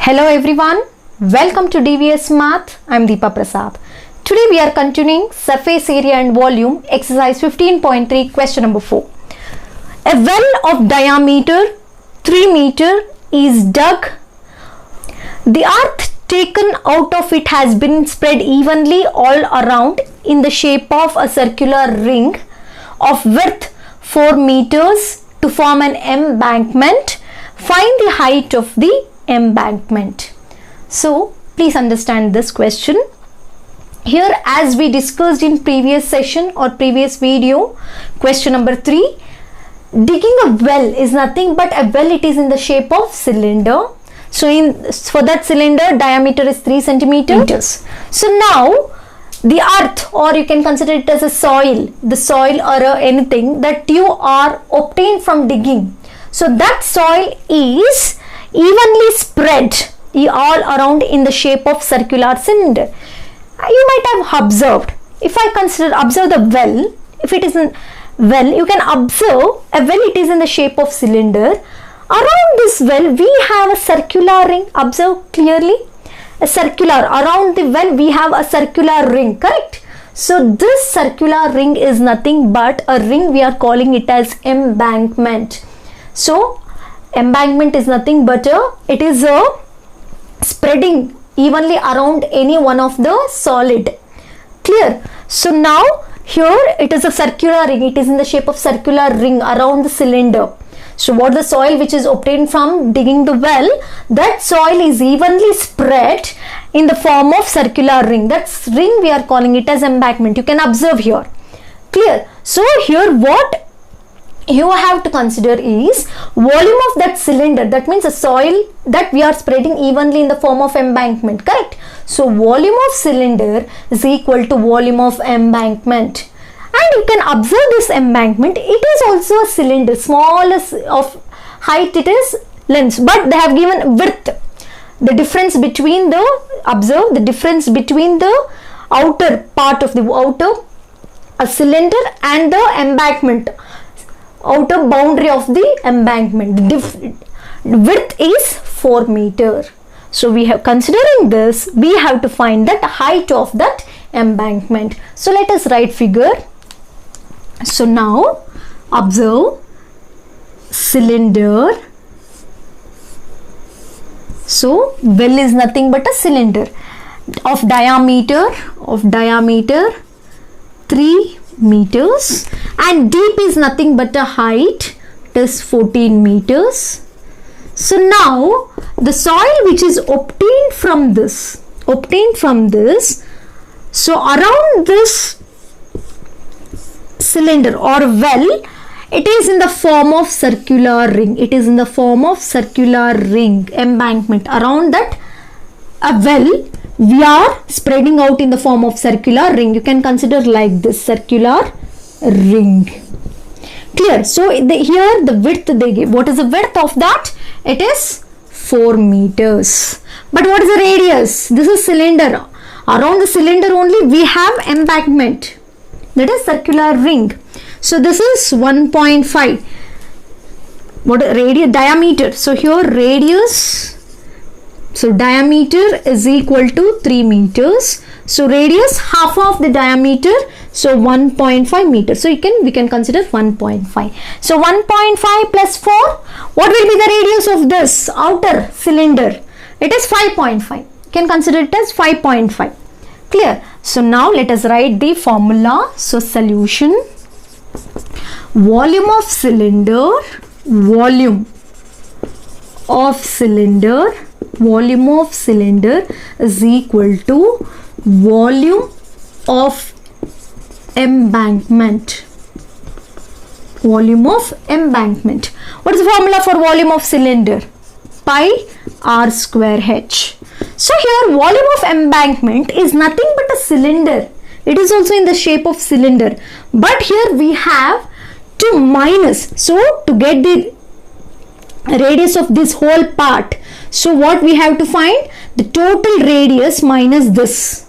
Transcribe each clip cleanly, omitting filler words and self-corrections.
Hello everyone, welcome to DVS Math. I am Deepa Prasad. Today we are continuing surface area and volume exercise 15.3 question number 4. A well of diameter 3 meter is dug. The earth taken out of it has been spread evenly all around in the shape of a circular ring of width 4 meters to form an embankment. Find the height of the embankment. So please understand this question. Here, as we discussed in previous session or previous video, question number 3, digging a well is nothing but a well. It is in the shape of cylinder. So for that cylinder, diameter is 3 centimeters. So now the earth, or you can consider it as a soil, the soil or anything that you are obtained from digging. So that soil is evenly spread all around in the shape of circular cylinder. You might have observed, if I observe the well, if it is a well, you can observe a well, it is in the shape of cylinder. Around this well we have a circular ring. Observe clearly, a circular, around the well we have a circular ring, correct? So this circular ring is nothing but a ring. We are calling it as embankment. So embankment is nothing but it is a spreading evenly around any one of the solid. Clear? So now here it is a circular ring. It is in the shape of circular ring around the cylinder. So what the soil which is obtained from digging the well, that soil is evenly spread in the form of circular ring. That ring we are calling it as embankment. You can observe here. Clear? So here what you have to consider is volume of that cylinder. That means the soil that we are spreading evenly in the form of embankment, correct? So volume of cylinder is equal to volume of embankment. And you can observe this embankment. It is also a cylinder, smallest of height it is length, but they have given width. The difference between observe the difference between the outer part of the a cylinder and the embankment, outer boundary of the embankment. The width is 4 meter. So we have, considering this, we have to find that height of that embankment. So let us write figure. So now observe cylinder. So well is nothing but a cylinder of diameter 3 meters, and deep is nothing but a height, it is 14 meters. So now the soil which is obtained from this, so around this cylinder or well, it is in the form of circular ring. It is in the form of circular ring, embankment. Around that a well we are spreading out in the form of circular ring. You can consider like this, circular ring. Clear? So here the width they give. What is the width of that? It is 4 meters. But what is the radius? This is cylinder. Around the cylinder only we have embankment, that is circular ring. So this is 1.5. What radius? Diameter. So here radius, so diameter is equal to 3 meters. So radius half of the diameter, so 1.5 meters. So we can consider 1.5. So 1.5 plus 4, what will be the radius of this outer cylinder? It is 5.5. You can consider it as 5.5. Clear? So now let us write the formula. So solution, volume of cylinder is equal to volume of embankment. What is the formula for volume of cylinder? Pi r square h. So here volume of embankment is nothing but a cylinder. It is also in the shape of cylinder, but here we have to minus. So to get the radius of this whole part, so what we have to find? The total radius minus this.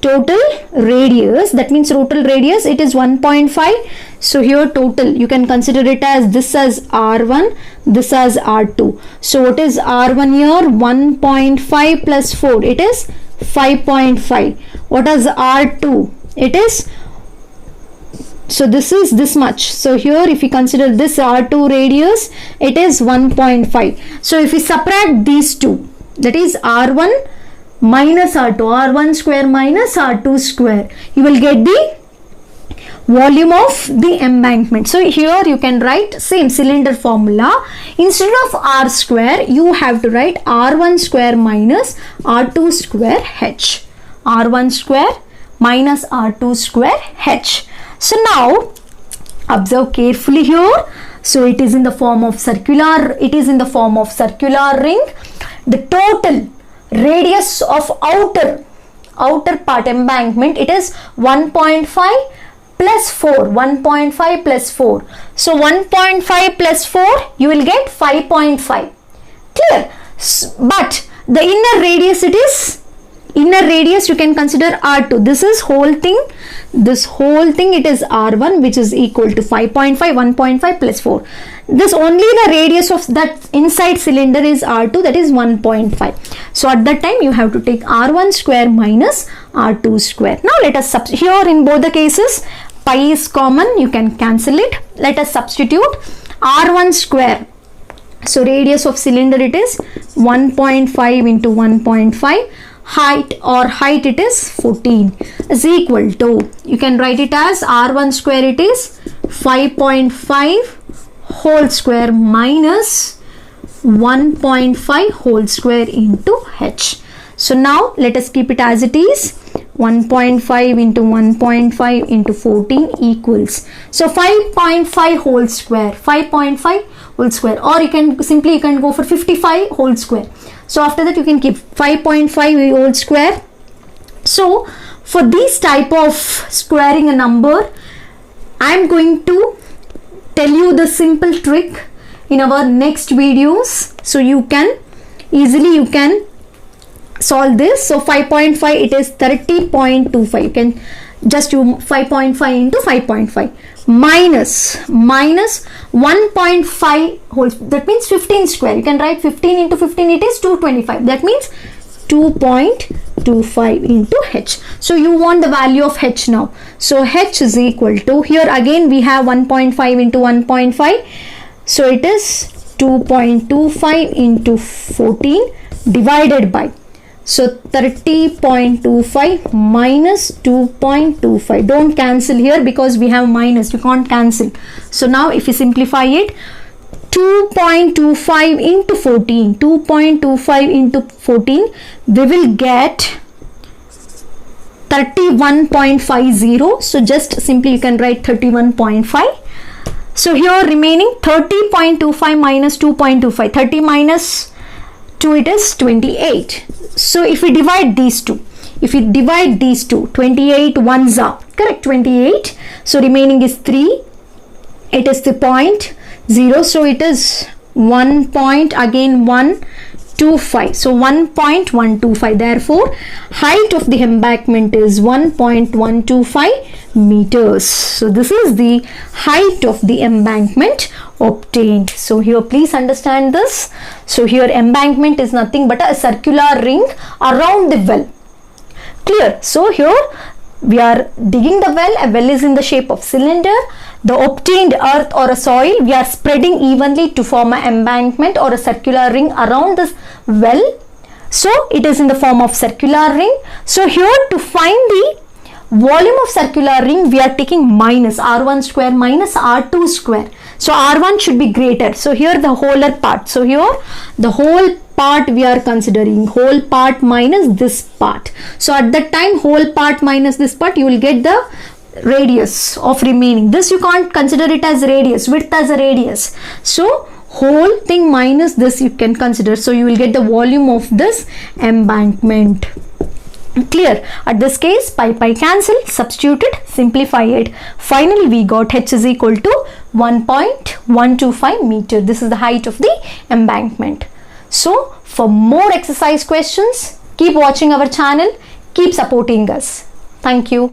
total radius, that means total radius, it is 1.5. So here total, you can consider it as this as R1, this as R2. So what is R1 here? 1.5 plus 4, it is 5.5. What is R2? It is, so this is this much. So here if we consider this R2 radius, it is 1.5. So if we subtract these two, that is R1 minus R2, R1 square minus R2 square, you will get the volume of the embankment. So here you can write same cylinder formula. Instead of R square, you have to write R1 square minus R2 square H. R1 square minus R2 square H. So now observe carefully here. So it is in the form of circular, ring. The total radius of outer part embankment, it is 1.5 plus 4, 1.5 plus 4. So 1.5 plus 4, you will get 5.5. Clear? But the inner radius, you can consider R2. This is whole thing, it is R1, which is equal to 5.5, 1.5 plus 4. This only the radius of that inside cylinder is R2, that is 1.5. So at that time you have to take R1 square minus R2 square. Now let us substitute. Here in both the cases, pi is common, you can cancel it. Let us substitute R1 square. So radius of cylinder, it is 1.5 into 1.5. Height it is 14 is equal to, you can write it as R1 square, it is 5.5 whole square minus 1.5 whole square into H. So now let us keep it as it is. 1.5 into 1.5 into 14 equals, so 5.5 whole square, 5.5 whole square, or you can go for 55 whole square. So after that you can keep 5.5 whole square. So for this type of squaring a number, I am going to tell you the simple trick in our next videos. So you can easily solve this. So 5.5, it is 30.25. You can just do 5.5 into 5.5 minus 1.5 whole, that means 15 square. You can write 15 into 15, it is 225. That means 2.25 into H. So you want the value of H now. So H is equal to, here again we have 1.5 into 1.5. So it is 2.25 into 14 divided by, so 30.25 minus 2.25. Don't cancel here because we have minus, you can't cancel. So now if you simplify it, 2.25 into 14, 2.25 into 14, we will get 31.50. So just simply you can write 31.5. So here remaining 30.25 minus 2.25, 30 minus 2, it is 28. So if we divide these two, 28 ones are correct, 28. So remaining is 3, it is the point 0. So it is 1.125. So 1.125. Therefore height of the embankment is 1.125 meters. So this is the height of the embankment obtained. So here please understand this. So here embankment is nothing but a circular ring around the well. Clear? So here we are digging the well. A well is in the shape of cylinder. The obtained earth or a soil we are spreading evenly to form an embankment or a circular ring around this well. So it is in the form of circular ring. So here to find the volume of circular ring, we are taking minus R1 square minus R2 square. So R1 should be greater. So here the whole part. So here the whole part we are considering, whole part minus this part. So at that time whole part minus this part, you will get the radius of remaining. This you can't consider it as radius, width as a radius. So whole thing minus this you can consider. So you will get the volume of this embankment. Clear? At this case pi cancel, substitute it, simplify it. Finally we got H is equal to 1.125 meter. This is the height of the embankment. So for more exercise questions, keep watching our channel, keep supporting us. Thank you.